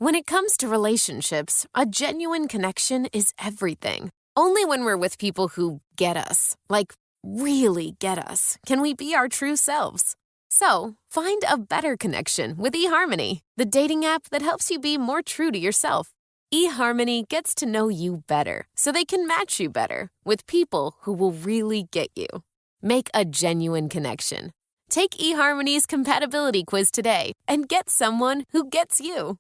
When it comes to relationships, a genuine connection is everything. Only when we're with people who get us, like really get us, can we be our true selves. So, find a better connection with eHarmony, the dating app that helps you be more true to yourself. eHarmony gets to know you better so they can match you better with people who will really get you. Make a genuine connection. Take eHarmony's compatibility quiz today and get someone who gets you.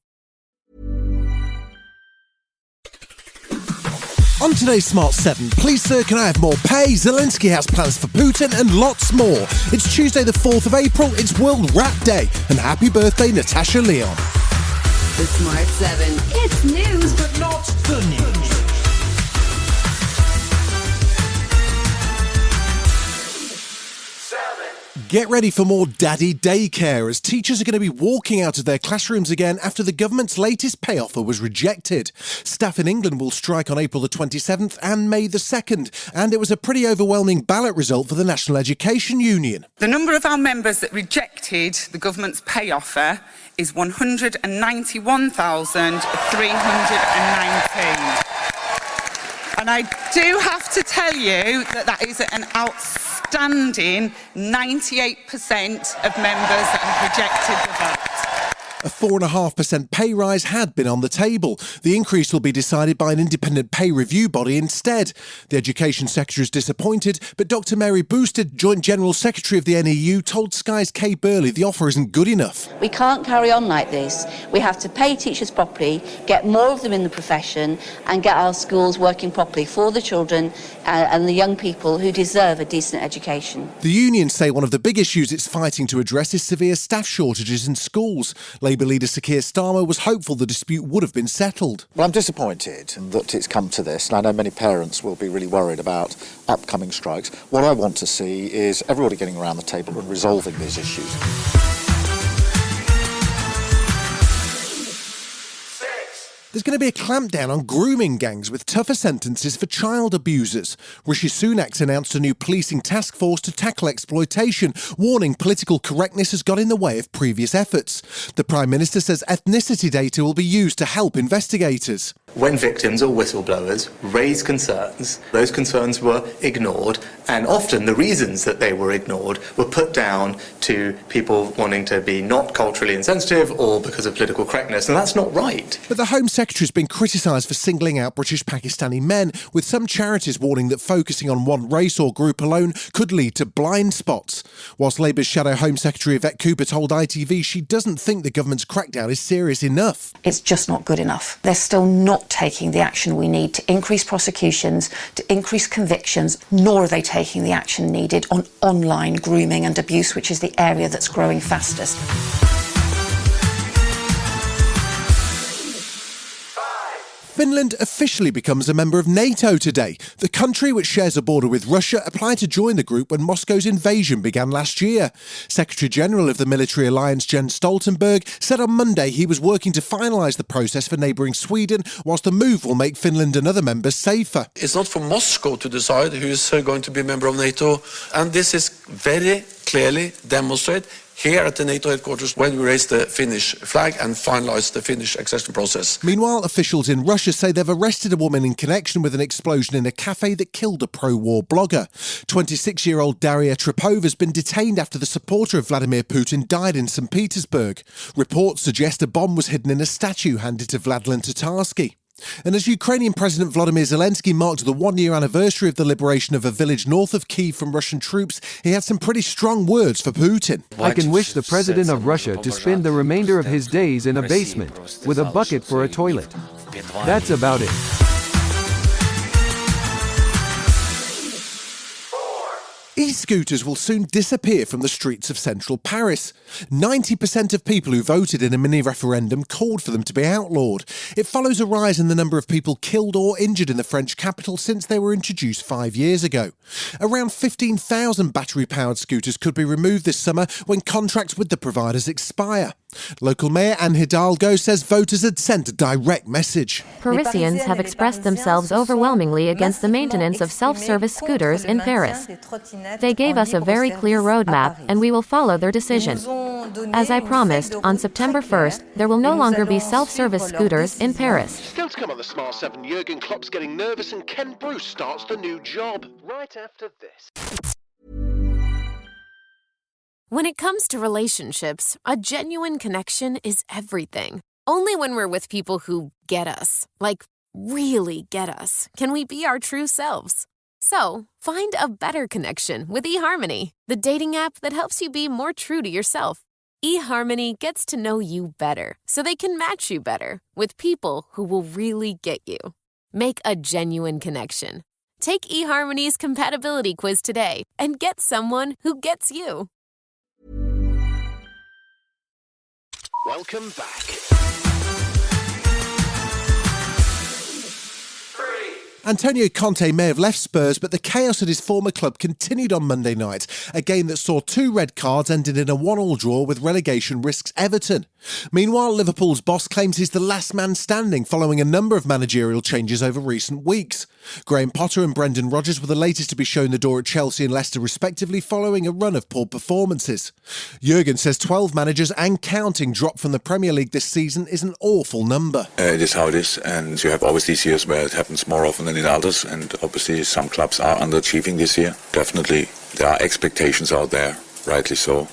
On today's Smart 7, please sir, can I have more pay? Zelensky has plans for Putin and lots more. It's Tuesday the 4th of April, it's World Rap Day, and happy birthday Natasha Leon. The Smart 7. It's news, but not the news. Get ready for more daddy daycare as teachers are going to be walking out of their classrooms again after the government's latest pay offer was rejected. Staff in England will strike on April the 27th and May the 2nd, and it was a pretty overwhelming ballot result for the National Education Union. The number of our members that rejected the government's pay offer is 191,319. And I do have to tell you that is an outstanding 98% of members that have rejected the vote. A 4.5% pay rise had been on the table. The increase will be decided by an independent pay review body instead. The Education Secretary is disappointed, but Dr Mary Boosted, Joint General Secretary of the NEU, told Sky's Kay Burley the offer isn't good enough. We can't carry on like this. We have to pay teachers properly, get more of them in the profession, and get our schools working properly for the children and the young people who deserve a decent education. The unions say one of the big issues it's fighting to address is severe staff shortages in schools. Labour leader Sir Keir Starmer was hopeful the dispute would have been settled. Well, I'm disappointed that it's come to this, and I know many parents will be really worried about upcoming strikes. What I want to see is everybody getting around the table and resolving these issues. There's going to be a clampdown on grooming gangs with tougher sentences for child abusers. Rishi Sunak's announced a new policing task force to tackle exploitation, warning political correctness has got in the way of previous efforts. The Prime Minister says ethnicity data will be used to help investigators. When victims or whistleblowers raise concerns, those concerns were ignored, and often the reasons that they were ignored were put down to people wanting to be not culturally insensitive or because of political correctness, and that's not right. But the Home Secretary has been criticised for singling out British Pakistani men, with some charities warning that focusing on one race or group alone could lead to blind spots. Whilst Labour's Shadow Home Secretary Yvette Cooper told ITV she doesn't think the government's crackdown is serious enough. It's just not good enough. They're still not taking the action we need to increase prosecutions, to increase convictions, nor are they taking the action needed on online grooming and abuse, which is the area that's growing fastest. Finland officially becomes a member of NATO today. The country, which shares a border with Russia, applied to join the group when Moscow's invasion began last year. Secretary-General of the military alliance, Jens Stoltenberg, said on Monday he was working to finalise the process for neighbouring Sweden, whilst the move will make Finland and other members safer. It's not for Moscow to decide who is going to be a member of NATO, and this is very clearly demonstrated here at the NATO headquarters when we raised the Finnish flag and finalised the Finnish accession process. Meanwhile, officials in Russia say they've arrested a woman in connection with an explosion in a cafe that killed a pro-war blogger. 26-year-old Daria Trepova has been detained after the supporter of Vladimir Putin died in St. Petersburg. Reports suggest a bomb was hidden in a statue handed to Vladlen Tatarsky. And as Ukrainian President Volodymyr Zelensky marked the one-year anniversary of the liberation of a village north of Kyiv from Russian troops, he had some pretty strong words for Putin. I can wish the president of Russia to spend the remainder of his days in a basement with a bucket for a toilet. That's about it. E-scooters will soon disappear from the streets of central Paris. 90% of people who voted in a mini-referendum called for them to be outlawed. It follows a rise in the number of people killed or injured in the French capital since they were introduced 5 years ago. Around 15,000 battery-powered scooters could be removed this summer when contracts with the providers expire. Local Mayor Anne Hidalgo says voters had sent a direct message. Parisians have expressed themselves overwhelmingly against the maintenance of self-service scooters in Paris. They gave us a very clear roadmap, and we will follow their decision. As I promised, on September 1st, there will no longer be self-service scooters in Paris. Still to come on the Smart 7, Jurgen Klopp's getting nervous and Ken Bruce starts the new job. Right after this. When it comes to relationships, a genuine connection is everything. Only when we're with people who get us, like really get us, can we be our true selves. So, find a better connection with eHarmony, the dating app that helps you be more true to yourself. eHarmony gets to know you better so they can match you better with people who will really get you. Make a genuine connection. Take eHarmony's compatibility quiz today and get someone who gets you. Welcome back. Antonio Conte may have left Spurs, but the chaos at his former club continued on Monday night, a game that saw 2 red cards ended in a 1-1 draw with relegation risks Everton. Meanwhile, Liverpool's boss claims he's the last man standing following a number of managerial changes over recent weeks. Graham Potter and Brendan Rodgers were the latest to be shown the door at Chelsea and Leicester respectively following a run of poor performances. Jurgen says 12 managers and counting dropped from the Premier League this season is an awful number. It is how it is, and you have always these years where it happens more often than in others, and obviously some clubs are underachieving this year. Definitely there are expectations out there, rightly so,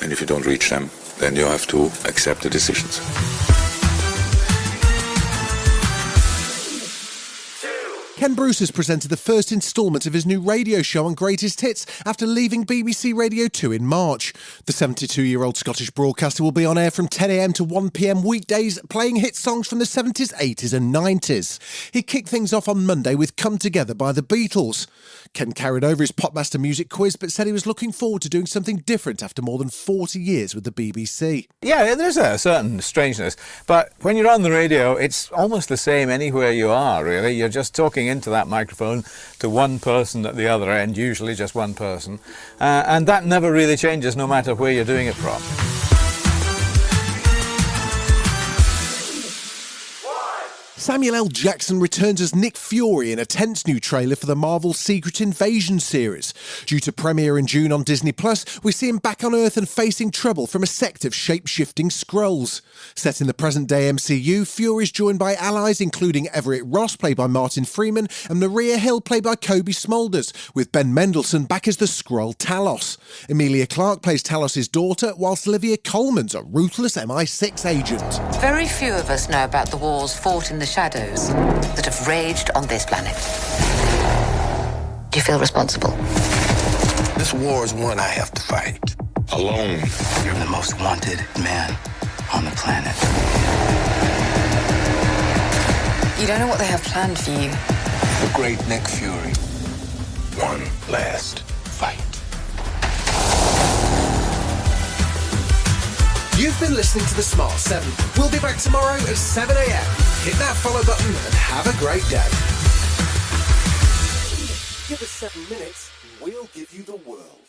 and if you don't reach them, then you have to accept the decisions. Ken Bruce has presented the first instalment of his new radio show on Greatest Hits after leaving BBC Radio 2 in March. The 72-year-old Scottish broadcaster will be on air from 10 a.m. to 1 p.m. weekdays, playing hit songs from the 70s, 80s and 90s. He kicked things off on Monday with Come Together by the Beatles. Ken carried over his Popmaster music quiz but said he was looking forward to doing something different after more than 40 years with the BBC. Yeah, there's a certain strangeness, but when you're on the radio, it's almost the same anywhere you are, really. You're just talking into that microphone to one person at the other end, usually just one person, and that never really changes no matter where you're doing it from. Samuel L. Jackson returns as Nick Fury in a tense new trailer for the Marvel Secret Invasion series. Due to premiere in June on Disney+, we see him back on Earth and facing trouble from a sect of shape-shifting Skrulls. Set in the present-day MCU, Fury's joined by allies including Everett Ross, played by Martin Freeman, and Maria Hill, played by Kobe Smulders, with Ben Mendelsohn back as the Skrull Talos. Emilia Clarke plays Talos' daughter, whilst Olivia Colman's a ruthless MI6 agent. Very few of us know about the wars fought in the shadows that have raged on this planet. Do you feel responsible? This war is one I have to fight. Alone. You're the most wanted man on the planet. You don't know what they have planned for you. The great Nick Fury. One last fight. You've been listening to The Smart 7. We'll be back tomorrow at 7 a.m. Hit that follow button and have a great day. Give us 7 minutes, we'll give you the world.